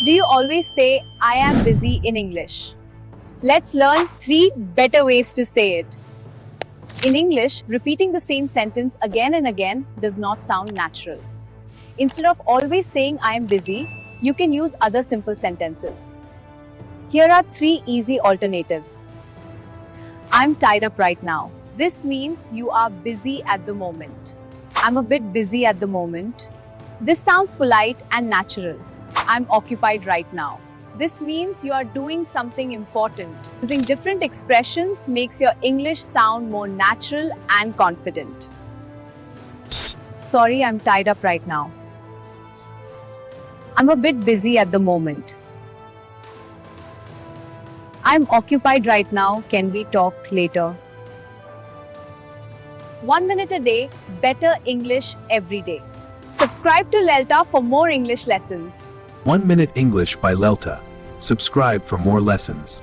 Do you always say, I am busy in English? Let's learn 3 better ways to say it. In English, repeating the same sentence again and again does not sound natural. Instead of always saying I am busy, you can use other simple sentences. Here are 3 easy alternatives. I'm tied up right now. This means you are busy at the moment. I'm a bit busy at the moment. This sounds polite and natural. I'm occupied right now. This means you are doing something important. Using different expressions makes your English sound more natural and confident. Sorry, I'm tied up right now. I'm a bit busy at the moment. I'm occupied right now. Can we talk later? 1 minute a day, better English every day. Subscribe to LELTA for more English lessons. 1 Minute English by LELTA. Subscribe for more lessons.